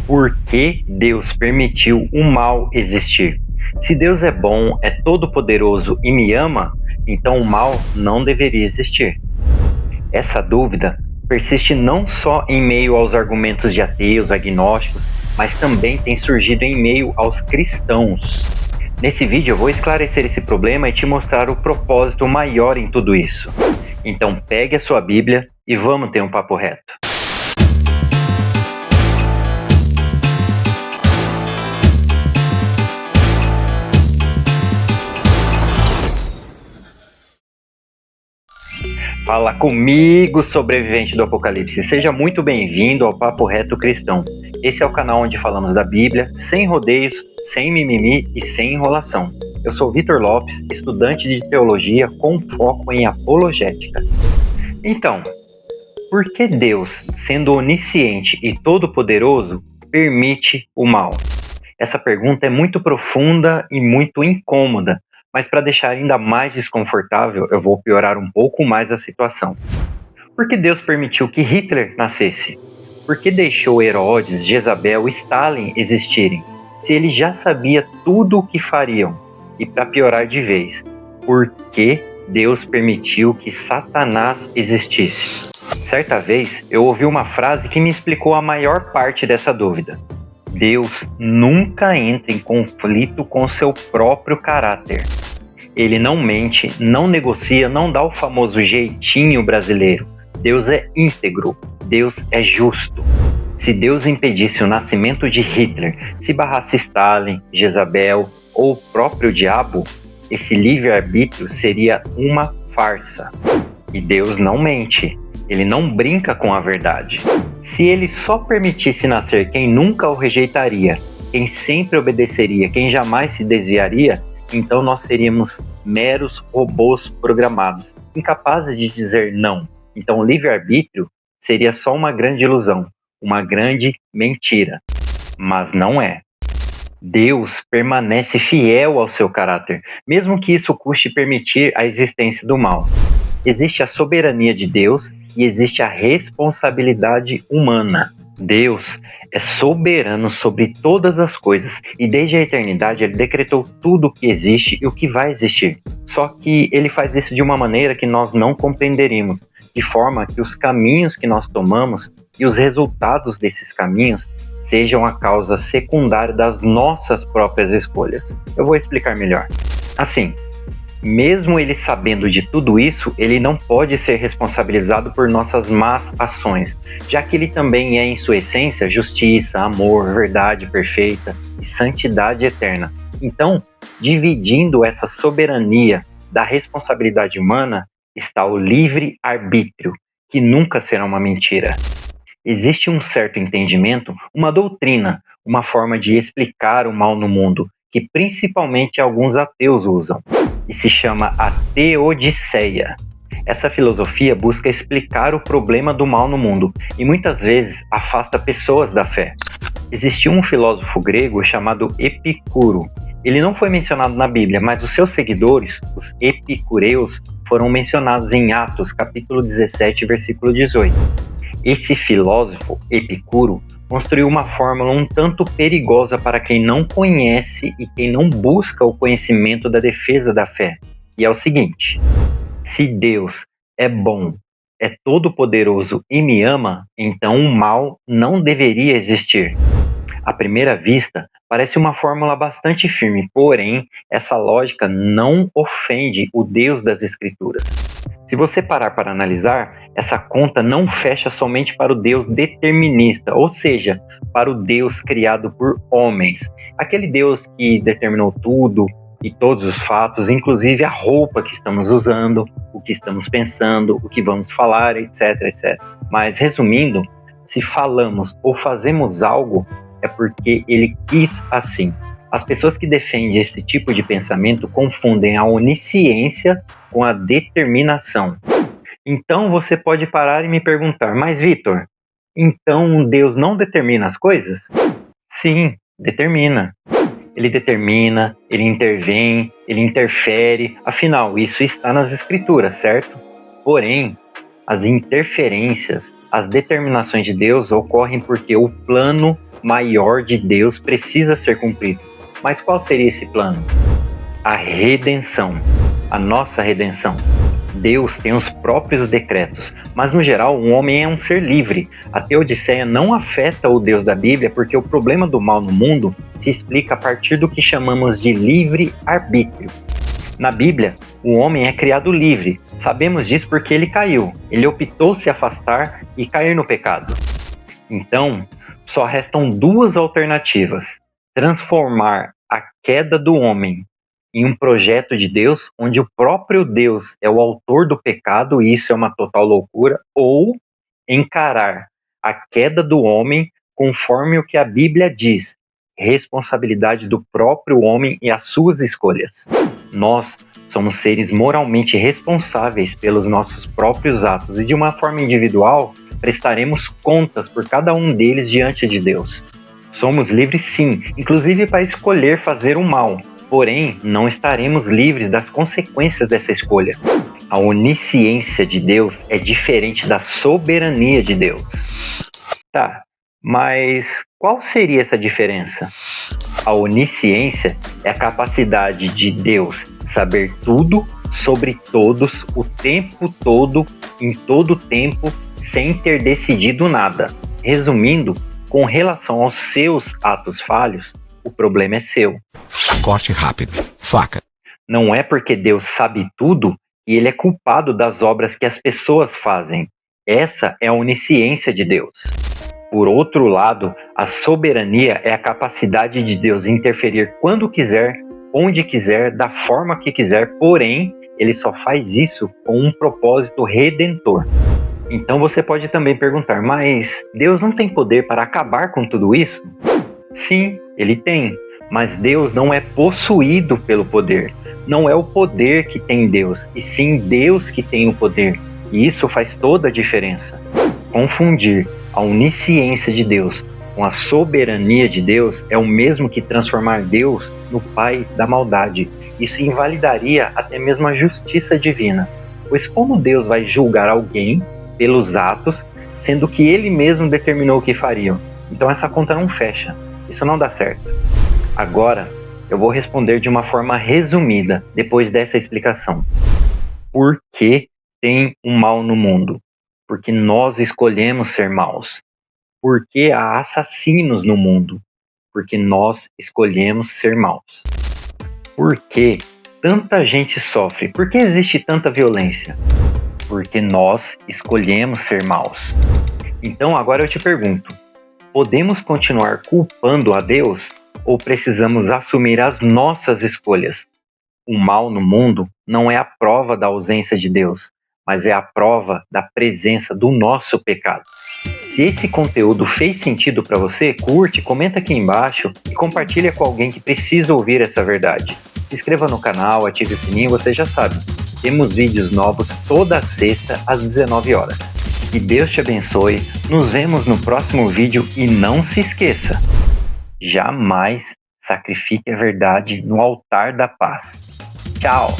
Por que Deus permitiu o mal existir? Se Deus é bom, é todo-poderoso e me ama, então o mal não deveria existir. Essa dúvida persiste não só em meio aos argumentos de ateus, agnósticos, mas também tem surgido em meio aos cristãos. Nesse vídeo eu vou esclarecer esse problema e te mostrar o propósito maior em tudo isso. Então pegue a sua Bíblia e vamos ter um papo reto. Fala comigo, sobrevivente do Apocalipse. Seja muito bem-vindo ao Papo Reto Cristão. Esse é o canal onde falamos da Bíblia, sem rodeios, sem mimimi e sem enrolação. Eu sou Vitor Lopes, estudante de teologia com foco em apologética. Então, por que Deus, sendo onisciente e todo-poderoso, permite o mal? Essa pergunta é muito profunda e muito incômoda. Mas para deixar ainda mais desconfortável, eu vou piorar um pouco mais a situação. Por que Deus permitiu que Hitler nascesse? Por que deixou Herodes, Jezabel e Stalin existirem, se ele já sabia tudo o que fariam? E para piorar de vez, por que Deus permitiu que Satanás existisse? Certa vez, eu ouvi uma frase que me explicou a maior parte dessa dúvida. Deus nunca entra em conflito com seu próprio caráter. Ele não mente, não negocia, não dá o famoso jeitinho brasileiro. Deus é íntegro, Deus é justo. Se Deus impedisse o nascimento de Hitler, se barrasse Stalin, Jezabel ou o próprio diabo, esse livre-arbítrio seria uma farsa. E Deus não mente, ele não brinca com a verdade. Se ele só permitisse nascer quem nunca o rejeitaria, quem sempre obedeceria, quem jamais se desviaria, então nós seríamos meros robôs programados, incapazes de dizer não. Então o livre-arbítrio seria só uma grande ilusão, uma grande mentira. Mas não é. Deus permanece fiel ao seu caráter, mesmo que isso custe permitir a existência do mal. Existe a soberania de Deus e existe a responsabilidade humana. Deus é soberano sobre todas as coisas e desde a eternidade ele decretou tudo o que existe e o que vai existir. Só que ele faz isso de uma maneira que nós não compreenderíamos, de forma que os caminhos que nós tomamos e os resultados desses caminhos sejam a causa secundária das nossas próprias escolhas. Eu vou explicar melhor. Assim, mesmo ele sabendo de tudo isso, ele não pode ser responsabilizado por nossas más ações, já que ele também é, em sua essência, justiça, amor, verdade perfeita e santidade eterna. Então, dividindo essa soberania da responsabilidade humana, está o livre-arbítrio, que nunca será uma mentira. Existe um certo entendimento, uma doutrina, uma forma de explicar o mal no mundo, que principalmente alguns ateus usam, e se chama a teodiceia. Essa filosofia busca explicar o problema do mal no mundo e muitas vezes afasta pessoas da fé. Existiu um filósofo grego chamado Epicuro. Ele não foi mencionado na Bíblia, mas os seus seguidores, os epicureus, foram mencionados em Atos, capítulo 17, versículo 18. Esse filósofo, Epicuro, construiu uma fórmula um tanto perigosa para quem não conhece e quem não busca o conhecimento da defesa da fé. E é o seguinte: se Deus é bom, é todo-poderoso e me ama, então o mal não deveria existir. À primeira vista, parece uma fórmula bastante firme, porém, essa lógica não ofende o Deus das Escrituras. Se você parar para analisar, essa conta não fecha somente para o Deus determinista, ou seja, para o Deus criado por homens. Aquele Deus que determinou tudo e todos os fatos, inclusive a roupa que estamos usando, o que estamos pensando, o que vamos falar, etc, etc. Mas, resumindo, se falamos ou fazemos algo, é porque ele quis assim. As pessoas que defendem esse tipo de pensamento confundem a onisciência com a determinação. Então você pode parar e me perguntar, mas Vitor, então Deus não determina as coisas? Sim, determina. Ele determina, ele intervém, ele interfere, afinal, isso está nas Escrituras, certo? Porém, as interferências, as determinações de Deus ocorrem porque o plano maior de Deus precisa ser cumprido. Mas qual seria esse plano? A redenção, a nossa redenção. Deus tem os próprios decretos, mas no geral o homem é um ser livre. A Teodiceia não afeta o Deus da Bíblia porque o problema do mal no mundo se explica a partir do que chamamos de livre-arbítrio. Na Bíblia, o homem é criado livre. Sabemos disso porque ele caiu. Ele optou se afastar e cair no pecado. Então, só restam duas alternativas: transformar a queda do homem em um projeto de Deus, onde o próprio Deus é o autor do pecado, e isso é uma total loucura, ou encarar a queda do homem conforme o que a Bíblia diz, responsabilidade do próprio homem e as suas escolhas. Nós somos seres moralmente responsáveis pelos nossos próprios atos e de uma forma individual prestaremos contas por cada um deles diante de Deus. Somos livres sim, inclusive para escolher fazer o mal. Porém, não estaremos livres das consequências dessa escolha. A onisciência de Deus é diferente da soberania de Deus. Tá, mas qual seria essa diferença? A onisciência é a capacidade de Deus saber tudo sobre todos, o tempo todo, em todo tempo, sem ter decidido nada. Resumindo, com relação aos seus atos falhos, o problema é seu. Corte rápido. Faca. Não é porque Deus sabe tudo e ele é culpado das obras que as pessoas fazem. Essa é a onisciência de Deus. Por outro lado, a soberania é a capacidade de Deus interferir quando quiser, onde quiser, da forma que quiser, porém, ele só faz isso com um propósito redentor. Então você pode também perguntar, mas Deus não tem poder para acabar com tudo isso? Sim, ele tem. Mas Deus não é possuído pelo poder. Não é o poder que tem Deus, e sim Deus que tem o poder. E isso faz toda a diferença. Confundir a onisciência de Deus com a soberania de Deus é o mesmo que transformar Deus no pai da maldade. Isso invalidaria até mesmo a justiça divina. Pois como Deus vai julgar alguém pelos atos, sendo que ele mesmo determinou o que fariam? Então essa conta não fecha. Isso não dá certo. Agora, eu vou responder de uma forma resumida, depois dessa explicação. Por que tem um mal no mundo? Porque nós escolhemos ser maus. Por que há assassinos no mundo? Porque nós escolhemos ser maus. Por que tanta gente sofre? Por que existe tanta violência? Porque nós escolhemos ser maus. Então agora eu te pergunto, podemos continuar culpando a Deus? Ou precisamos assumir as nossas escolhas? O mal no mundo não é a prova da ausência de Deus, mas é a prova da presença do nosso pecado. Se esse conteúdo fez sentido para você, curte, comenta aqui embaixo e compartilha com alguém que precisa ouvir essa verdade. Se inscreva no canal, ative o sininho, você já sabe. Temos vídeos novos toda sexta às 19 horas. Que Deus te abençoe, nos vemos no próximo vídeo e não se esqueça, jamais sacrifique a verdade no altar da paz. Tchau!